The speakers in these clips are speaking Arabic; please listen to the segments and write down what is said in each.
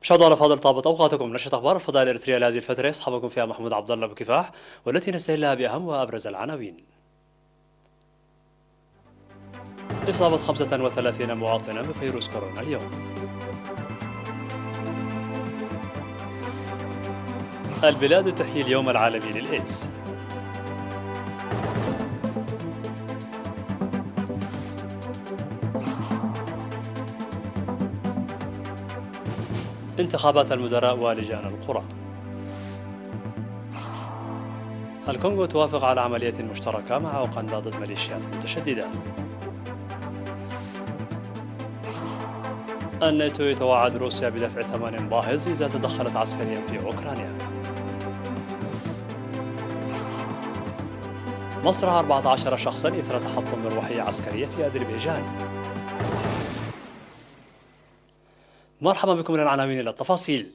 مشاهدينا الأفاضل، طابت أوقاتكم. نشرة أخبار الفضاء الإريترية لهذه الفترة يصحبكم فيها محمود عبد الله بكفاح، والتي نستهلها بأهم وأبرز العناوين. إصابة 35 مواطنا بفيروس كورونا اليوم. البلاد تحيي اليوم العالمي للإيدز. انتخابات المدراء ولجان القرى. الكونغو توافق على عملية مشتركة مع أوغندا ضد ميليشيات متشددة. الناتو يتوعد روسيا بدفع ثمن باهظ إذا تدخلت عسكريا في أوكرانيا. مصر 14 شخصا إثر تحطم مروحية عسكرية في أذربيجان. مرحبا بكم من العناوين إلى التفاصيل.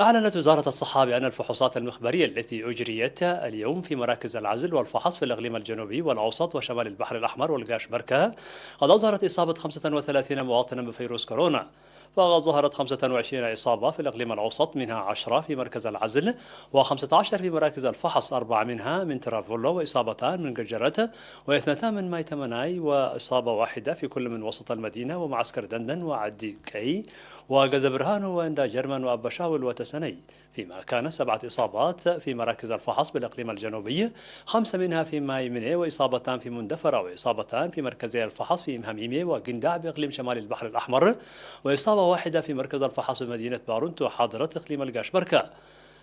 أعلنت وزارة الصحة بأن الفحوصات المخبرية التي أجريت اليوم في مراكز العزل والفحص في الإقليم الجنوبي والأوسط وشمال البحر الأحمر والقاش بركة قد أظهرت إصابة 35 مواطنا بفيروس كورونا، وقد ظهرت 25 إصابة في الإقليم الأوسط، منها 10 في مركز العزل و15 في مراكز الفحص، 4 منها من ترافولو وإصابتان من قجرة واثنتان من مايتمناي، وإصابة واحدة في كل من وسط المدينة ومعسكر دندن وعدي كي وجزبرهان وإندا جرمان وأبشاول وتسني، فيما كان 7 إصابات في مراكز الفحص بالإقليم الجنوبي، 5 منها في مايمني وإصابتان في مندفرة وإصابتان في مركزي الفحص في مهميمي وقندع بإقليم شمال البحر الأحمر، وإصابة واحدة في مركز الفحص بمدينة بارونتو حاضرة إقليم القاشبركة.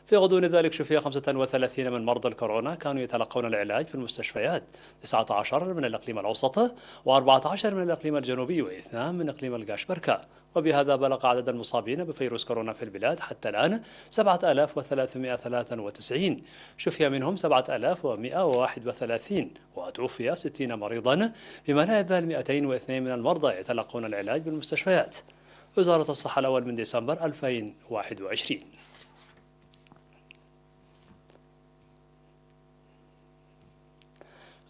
في غضون ذلك شفي 35 من مرضى الكورونا كانوا يتلقون العلاج في المستشفيات، 19 من الإقليم الأوسط و14 من الإقليم الجنوبي واثنان من إقليم القاشبركة، وبهذا بلغ عدد المصابين بفيروس كورونا في البلاد حتى الآن 7393، شفي منهم 7131 وتوفي 60 مريضا، بما لا يزال 202 من المرضى يتلقون العلاج بالمستشفيات. وزارة الصحة الأول من ديسمبر 2021.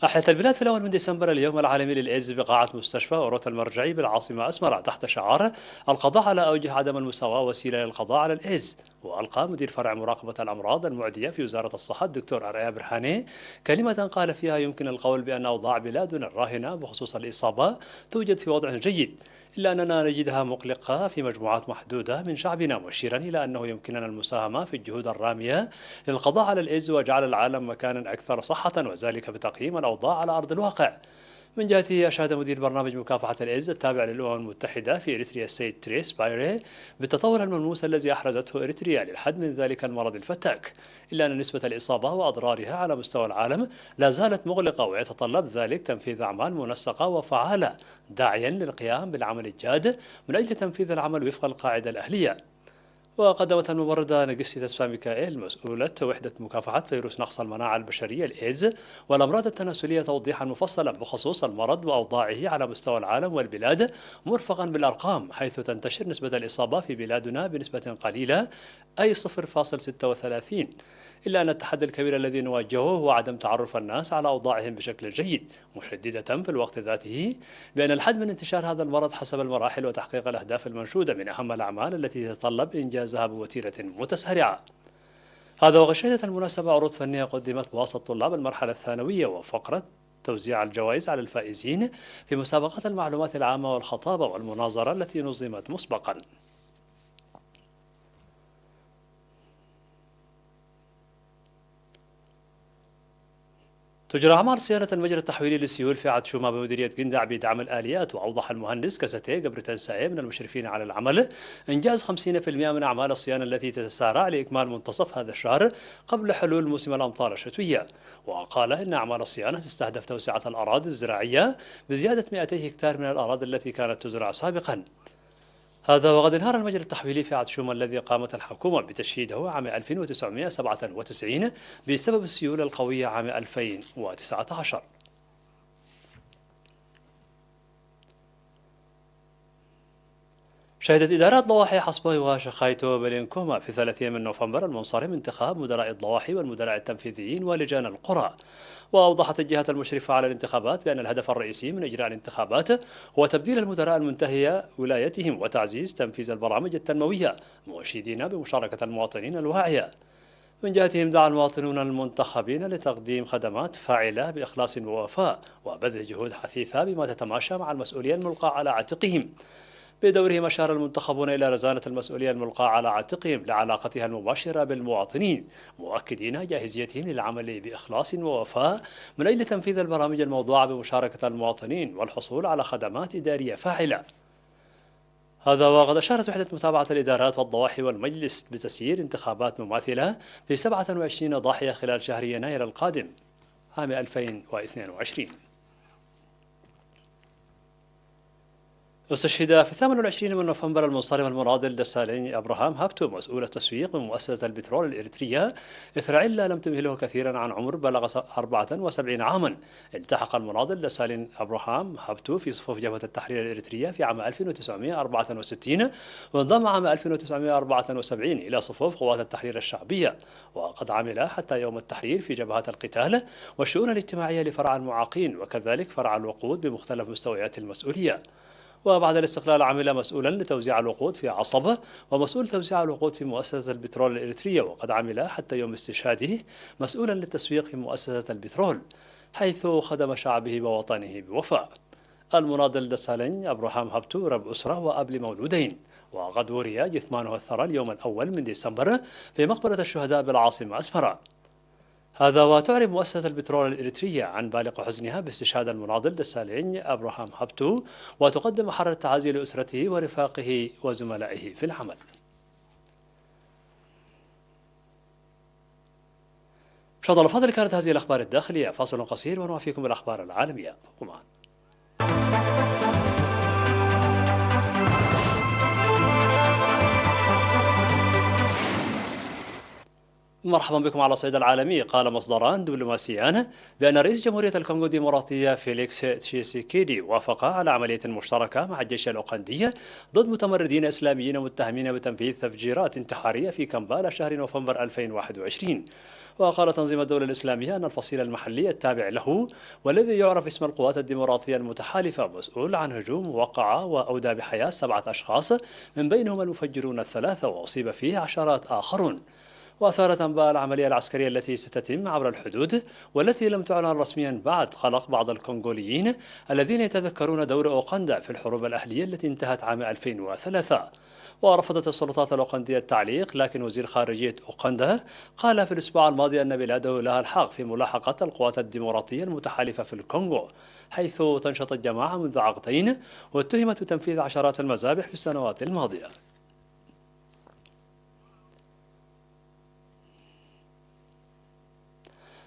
أحيت البلاد في الأول من ديسمبر اليوم العالمي للإيدز بقاعة مستشفى أوروت المرجعي بالعاصمة أسمرة تحت شعار القضاء على أوجه عدم المساواة وسيلة للقضاء على الإيدز. وألقى مدير فرع مراقبة الأمراض المعدية في وزارة الصحة الدكتور أريا برهاني كلمة قال فيها يمكن القول بأن أوضاع بلادنا الراهنة بخصوص الإصابة توجد في وضع جيد، إلا أننا نجدها مقلقة في مجموعات محدودة من شعبنا، مشيرا إلى أنه يمكننا المساهمة في الجهود الرامية للقضاء على الإيدز وجعل العالم مكانا أكثر صحة، وذلك بتقييم الأوضاع على أرض الواقع. من جهته أشاد مدير برنامج مكافحة الإيدز التابع للأمم المتحدة في إريتريا السيد تريس بايري بالتطور الملموس الذي أحرزته إريتريا للحد من ذلك المرض الفتاك، إلا أن نسبة الإصابة وأضرارها على مستوى العالم لا زالت مغلقة، ويتطلب ذلك تنفيذ أعمال منسقة وفعالة، داعيا للقيام بالعمل الجاد من أجل تنفيذ العمل وفق القاعدة الأهلية. وقدمت الممرضة نجستي تسفا ميكائيل مسؤولة وحدة مكافحة فيروس نقص المناعة البشرية الإيدز والأمراض التناسلية توضيحا مفصلا بخصوص المرض وأوضاعه على مستوى العالم والبلاد، مرفقا بالأرقام، حيث تنتشر نسبة الإصابة في بلادنا بنسبة قليلة أي 0.36، إلا أن التحدي الكبير الذي نواجهه هو عدم تعرف الناس على أوضاعهم بشكل جيد، مشددة في الوقت ذاته بأن الحد من انتشار هذا المرض حسب المراحل وتحقيق الأهداف المنشودة من أهم الأعمال التي تتطلب إنجازها بوتيرة متسارعة. هذا وقد شهدت المناسبة عروض فنية قدمت بواسطة طلاب المرحلة الثانوية وفقرة توزيع الجوائز على الفائزين في مسابقات المعلومات العامة والخطابة والمناظرة التي نظمت مسبقا. تجرى أعمال صيانة المجرى التحويلي للسيول في عتشومة بمديرية قندع بدعم الآليات، وأوضح المهندس كاساتي قبرتنسائي من المشرفين على العمل إنجاز 50% من أعمال الصيانة التي تتسارع لإكمال منتصف هذا الشهر قبل حلول موسم الأمطار الشتوية. وقال إن أعمال الصيانة تستهدف توسعة الأراضي الزراعية بزيادة 200 هكتار من الأراضي التي كانت تزرع سابقا. هذا وقد انهار المجرى التحويلي في عتشوم الذي قامت الحكومة بتشييده عام 1997 بسبب السيول القوية عام 2019. شهدت إدارات ضواحي حصبة وشخايتو بلينكوما في 30 من نوفمبر المنصرم انتخاب مدراء الضواحي والمدراء التنفيذيين ولجان القرى. وأوضحت الجهات المشرفة على الانتخابات بأن الهدف الرئيسي من إجراء الانتخابات هو تبديل المدراء المنتهية ولايتهم وتعزيز تنفيذ البرامج التنموية، مؤشدين بمشاركة المواطنين الواعية. من جهتهم دعا المواطنون المنتخبين لتقديم خدمات فاعلة بإخلاص ووفاء وبذل جهود حثيثة بما تتماشى مع المسؤولية الملقاة على عاتقهم. بدورهم أشار المنتخبون إلى رزانة المسؤولية الملقاة على عاتقهم لعلاقتها المباشرة بالمواطنين، مؤكدين جاهزيتهم للعمل بإخلاص ووفاء من أجل تنفيذ البرامج الموضوعة بمشاركة المواطنين والحصول على خدمات إدارية فاعلة. هذا وقد أشارت وحدة متابعة الإدارات والضواحي والمجلس بتسيير انتخابات مماثلة في 27 ضاحية خلال شهر يناير القادم عام 2022. استشهد في 28 من نوفمبر المنصرم المناضل دسالين أبراهام هابتو مسؤول التسويق من مؤسسة البترول الإريترية إثر علة لم تمهله كثيرا عن عمر بلغ 74 عاما. التحق المناضل دسالين أبراهام هابتو في صفوف جبهة التحرير الإريترية في عام 1964 وانضم عام 1974 إلى صفوف قوات التحرير الشعبية، وقد عمل حتى يوم التحرير في جبهات القتال والشؤون الاجتماعية لفرع المعاقين وكذلك فرع الوقود بمختلف مستويات المسؤولية. وبعد الاستقلال عمل مسؤولا لتوزيع الوقود في عصبة ومسؤول توزيع الوقود في مؤسسة البترول الإريترية، وقد عمل حتى يوم استشهاده مسؤولا للتسويق في مؤسسة البترول، حيث خدم شعبه ووطنه بوفاء. المناضل دسالين أبراهام هابتو رب أسرة وأب لمولودين، وقد وري جثمانه الثرى اليوم الأول من ديسمبر في مقبرة الشهداء بالعاصمة أسمرة. هذا وتعرب مؤسسة البترول الإريترية عن بالغ حزنها باستشهاد المناضل دسالين أبراهام هابتو، وتقدم حر التعازي لأسرته ورفاقه وزملائه في العمل. مشاهدينا الأفاضل، كانت هذه الأخبار الداخلية. فاصل قصير ونوافيكم بالأخبار العالمية. معنا مرحبا بكم على الصعيد العالمي. قال مصدران دبلوماسيان بأن رئيس جمهورية الكونغو الديمقراطية فيليكس تشيسيكيدي وافق على عملية مشتركة مع الجيش الأوغندي ضد متمردين إسلاميين متهمين بتنفيذ تفجيرات انتحارية في كامبالا شهر نوفمبر 2021. وقال تنظيم الدولة الإسلامية أن الفصيل المحلي التابع له والذي يعرف اسم القوات الديمقراطية المتحالفة مسؤول عن هجوم وقع وأودى بحياة 7 أشخاص من بينهم المفجرون الثلاثة، وأصيب فيه عشرات آخرون. وأثارت أنباء العملية العسكرية التي ستتم عبر الحدود والتي لم تعلن رسميا بعد قلق بعض الكونغوليين الذين يتذكرون دور أوغندا في الحروب الأهلية التي انتهت عام 2003. ورفضت السلطات الأوغندية التعليق، لكن وزير خارجية أوغندا قال في الأسبوع الماضي أن بلاده لها الحق في ملاحقة القوات الديمقراطية المتحالفة في الكونغو، حيث تنشط الجماعة منذ عقدين واتهمت بتنفيذ عشرات المذابح في السنوات الماضية.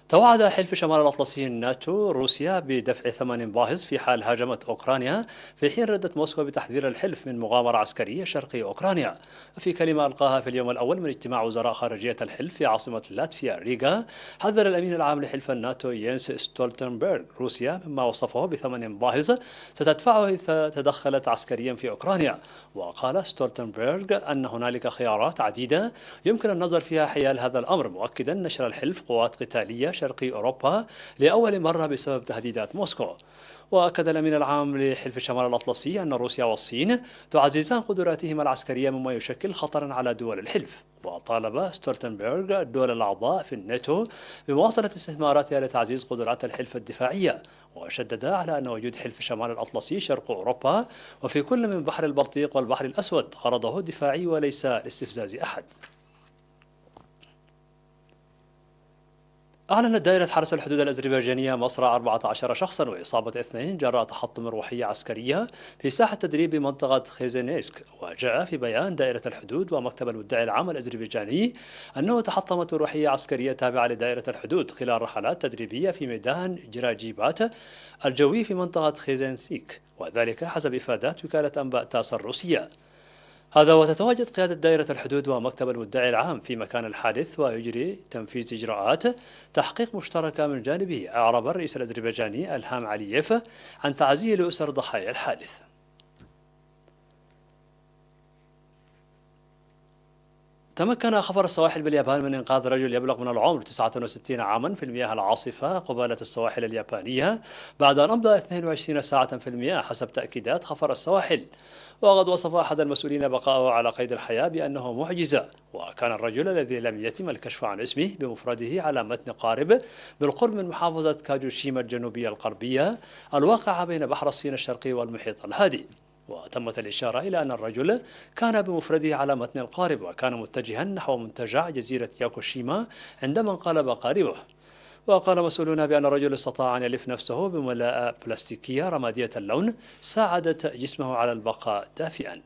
توعد حلف شمال الأطلسي الناتو روسيا بدفع ثمن باهظ في حال هاجمت أوكرانيا، في حين ردت موسكو بتحذير الحلف من مغامرة عسكرية شرقي أوكرانيا. في كلمة ألقاها في اليوم الأول من اجتماع وزراء خارجية الحلف في عاصمة لاتفيا ريغا، حذر الأمين العام لحلف الناتو ينس ستولتنبرغ روسيا مما وصفه بثمن باهظ ستدفعه إذا تدخلت عسكريا في أوكرانيا. وقال ستولتنبرغ أن هنالك خيارات عديدة يمكن النظر فيها حيال هذا الأمر، مؤكدا نشر الحلف قوات قتالية شرقي أوروبا لأول مرة بسبب تهديدات موسكو. وأكد الأمين العام لحلف الشمال الأطلسي أن روسيا والصين تعززان قدراتهما العسكرية مما يشكل خطرا على دول الحلف. وطالب ستولتنبرغ الدول الأعضاء في الناتو بمواصلة استثماراتها لتعزيز قدرات الحلف الدفاعية، وشدد على أن وجود حلف شمال الأطلسي شرق أوروبا وفي كل من بحر البلطيق والبحر الأسود غرضه دفاعي وليس لاستفزاز أحد. أعلنت دائرة حرس الحدود الأذربيجانية مصرع 14 شخصا وإصابة 2 جراء تحطم روحية عسكرية في ساحة تدريب بمنطقة خيزينيسك. وجاء في بيان دائرة الحدود ومكتب المدعي العام الأذربيجاني أنه تحطمت روحية عسكرية تابعة لدائرة الحدود خلال رحلات تدريبية في ميدان جراجيبات الجوي في منطقة خيزينسيك، وذلك حسب إفادات وكالة أنباء تاس الروسية. هذا وتتواجد قيادة دائرة الحدود ومكتب المدعي العام في مكان الحادث ويجري تنفيذ إجراءات تحقيق مشتركة. من جانبه أعرب الرئيس الأذربيجاني إلهام علييف عن تعزيه لأسر ضحايا الحادث. تمكن خفر السواحل باليابان من إنقاذ رجل يبلغ من العمر 69 عاما في المياه العاصفة قبالة السواحل اليابانية بعد أن أمضى 22 ساعة في المياه حسب تأكيدات خفر السواحل. وقد وصف أحد المسؤولين بقاءه على قيد الحياة بأنه معجزة. وكان الرجل الذي لم يتم الكشف عن اسمه بمفرده على متن قارب بالقرب من محافظة كاجوشيما الجنوبية الغربية الواقعة بين بحر الصين الشرقي والمحيط الهادي. وتمت الإشارة إلى أن الرجل كان بمفرده على متن القارب وكان متجها نحو منتجع جزيرة ياكوشيما عندما انقلب قاربه. وقال مسؤولون بأن الرجل استطاع أن يلف نفسه بملاءة بلاستيكية رمادية اللون ساعدت جسمه على البقاء دافئا.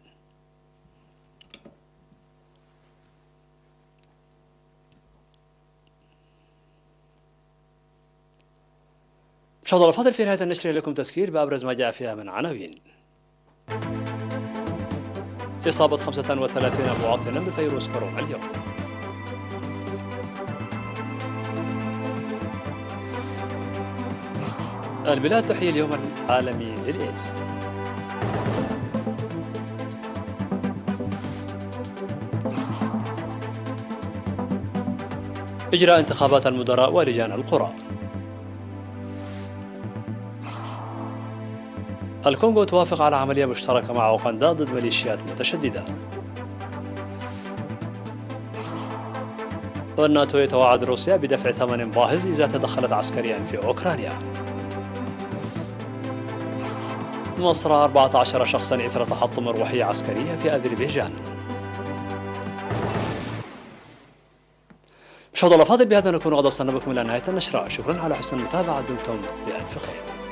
مشاهدينا الفاضل، في نهاية النشر لكم تذكير بأبرز ما جاء فيها من عناوين. إصابة 35 مواطنا بفيروس كورونا اليوم. البلاد تحيي اليوم العالمي للإيدز. إجراء انتخابات المدراء ولجان القرى. الكونغو توافق على عملية مشتركة مع أوغندا ضد ميليشيات متشددة. والناتو يتوعد روسيا بدفع ثمن باهظ إذا تدخلت عسكريا في أوكرانيا. مصر 14 شخصا إثر تحطم روحية عسكرية في أذربيجان. مشاهدينا الأفاضل، بهذا نكون قد وصلنا بكم إلى نهاية النشرة. شكرا على حسن المتابعة، دمتم بألف خير.